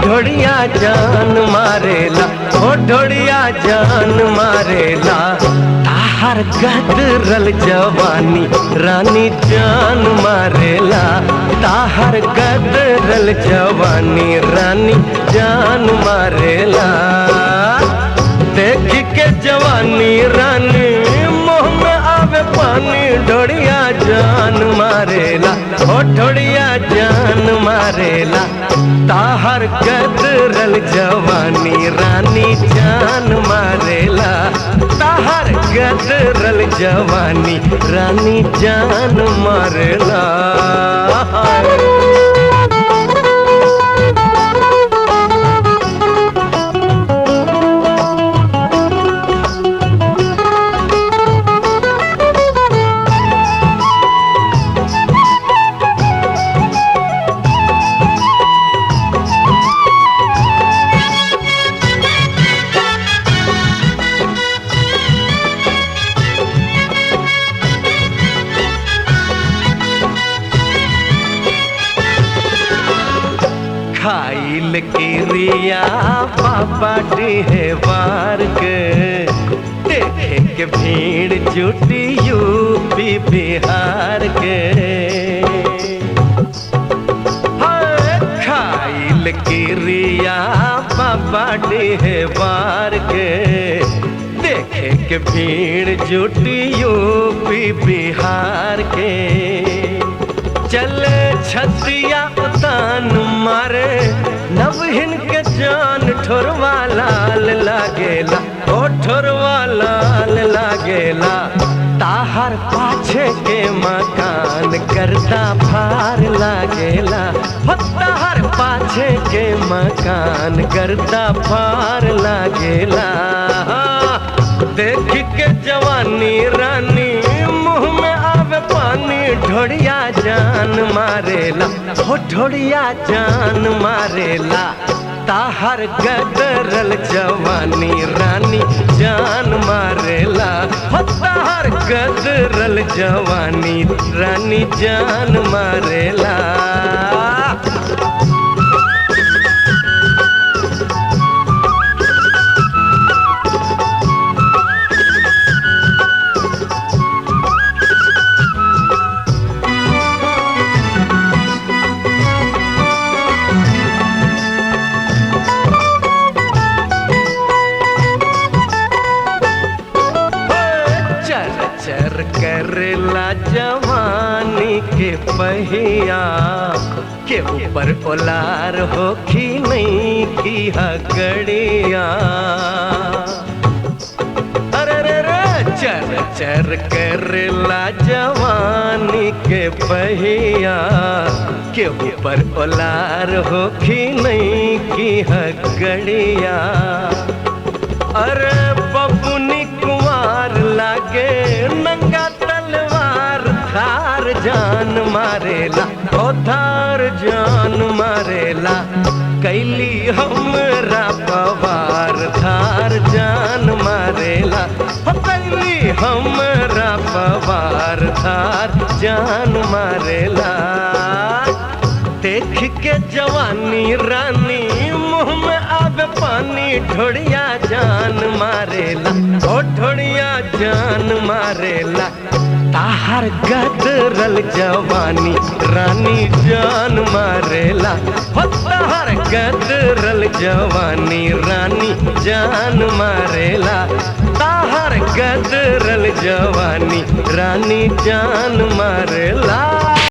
ढोड़िया जान मारेला, ओ ढोड़िया जान मारेला। ताहर गदरल जवानी रानी जान मारेला, ताहर गदरल जवानी रानी जान मारेला। देख के जवानी रानी मुँह में आवे पानी, ढोड़िया जान मारेला, ओ ढोड़िया जान मारेला। ताहर गदरल जवानी रानी जान मारेला, ताहर गदरल जवानी रानी जान मारेला। खाइल किरिया पापा डेहवार के, देखे के भीड़ जुटी यूपी बिहार के। खाइल किरिया पापा डेहवार के, देखे के भीड़ जुटी यूपी बिहार के। चले छतिया उतान मारे नवहिन के जान, ठोरवा लाल लागेला, ओ ठोरवा लाल लागेला। ताहर पाछे के मकान करता फार लागेला, हो ताहर पाछे के मकान करता फार लागेला। देख के जवानी रानी मुँह में आवे पानी, ढोड़िया जान मारेला, हो ढोड़िया जान मारेला। ताहर गदरल जवानी रानी जान मारेला, हो ताहर गदरल जवानी रानी जान मारेला। चर करला जवानी के पहिया, के ऊपर ओलार होखी नहीं की हगड़िया। अरे रे रे चर चर करला जवानी के पहिया, के ऊपर ओलार होखी नहीं की हगड़िया। अरे बबुनी कुंवार लागे नंगा तलवार, धार जान मारेला, ओ धार जान मारेला। कैली हमरा पवार धार जान मारेला, हो कैली हमरा पवार धार जान मारेला। देख के जवानी रानी मुँह में आवे पानी, ढोड़िया जान मारेला, ओ ढोड़िया जान मारेला। ताहर गदरल जवानी रानी जान मारेला, हो ताहर गदरल जवानी रानी जान मारेला। ताहर गदरल जवानी रानी जान मारेला।